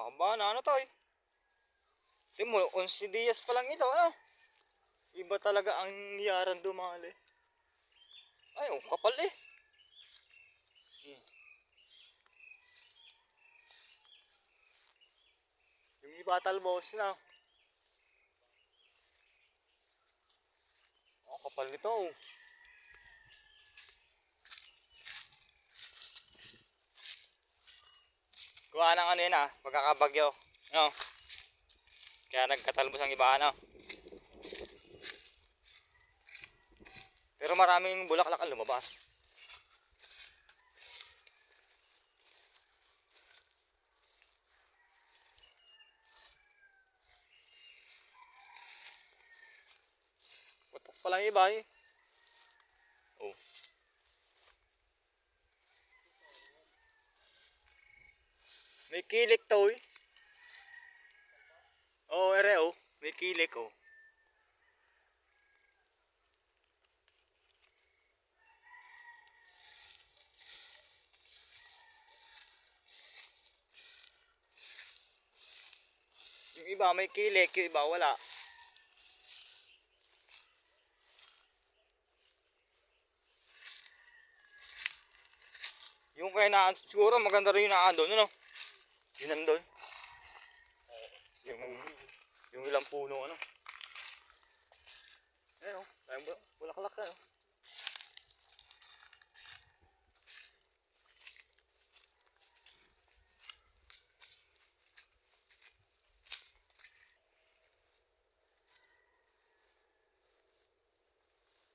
Nakakaba na ano to eh. Tingnan mo, 11 dias pa lang ito, ano? Iba talaga ang yaran dumali. Ay, oh, kapal eh. Hmm. Yung iba talbos na. Oh, kapal nito oh. Kuha ng ano yun ah, pagkakabagyo. No? Kaya nagkatalbos ang iba ano. Pero maraming bulaklak ang lumabas. Putok pa lang iba eh. Oh. May kilik to eh. Oh, ere oh. May kilik oh. Yung iba may kilik, yung iba wala. Yung kaya na siguro maganda rin yung naandun, ano? Yun nandun. Yung, yung ilang puno, ano? Ayun, tayong bulaklak na, no?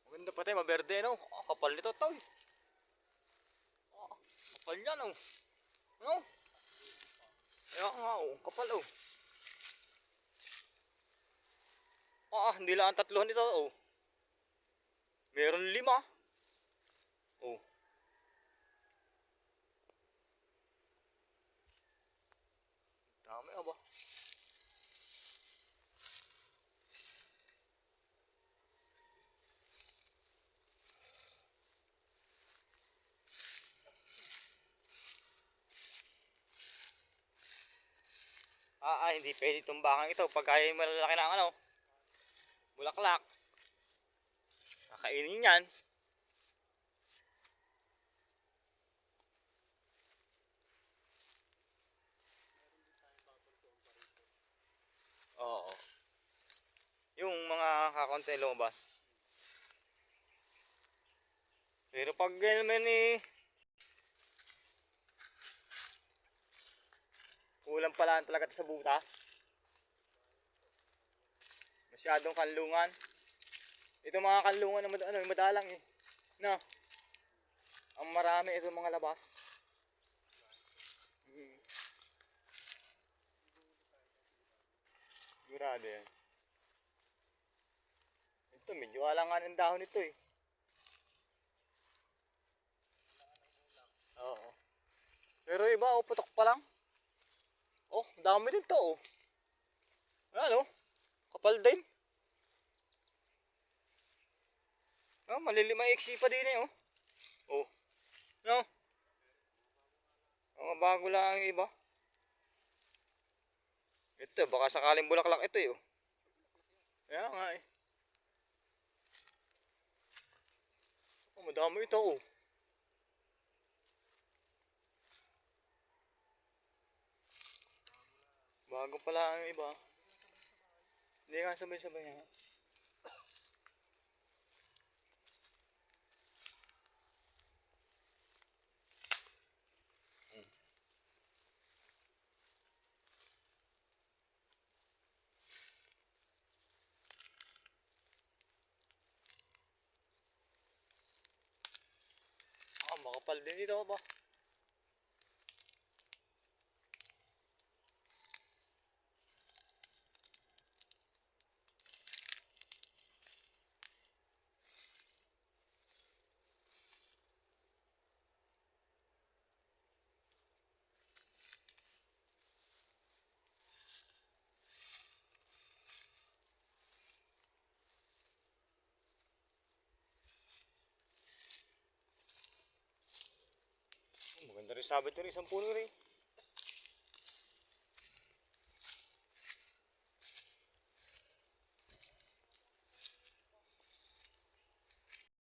Maganda pati, maberde, no? Oh, kapal nito, toy. Oh, kapal yan, oh. Ano? Ayun nga, oh. Kapal, oh. Hindi lang ang tatlo nito, oh. Meron 5. Oh. Dami, aba. Hindi pwede tumbakan ito pag kaya malalaki ng ano, bulaklak. Kakainin yan. Oo. Yung mga kakonti lumabas. Pero pag naman eh, kulang pala talaga sa butas. Masyadong kanlungan. Ito mga kanlungan na ano, madalang eh. No. Ang marami ito mga labas. Sigurado yan. Ito medyo alangan ang dahon nito eh. Oo. Pero iba oh, putok pa lang. Oh, dami din to oh. Ano? Kapal din. Malilima iksi pa din eh oh. Oh. No? Mga bago lang ang iba. Ito, baka sakaling bulaklak ito eh oh. Kaya nga eh. Oh, madami ito oh. Bago pala ang iba. Hindi nga sabay-sabay nga. Makapal din ito ba? Maganda rin sabit rin, isang puno rin.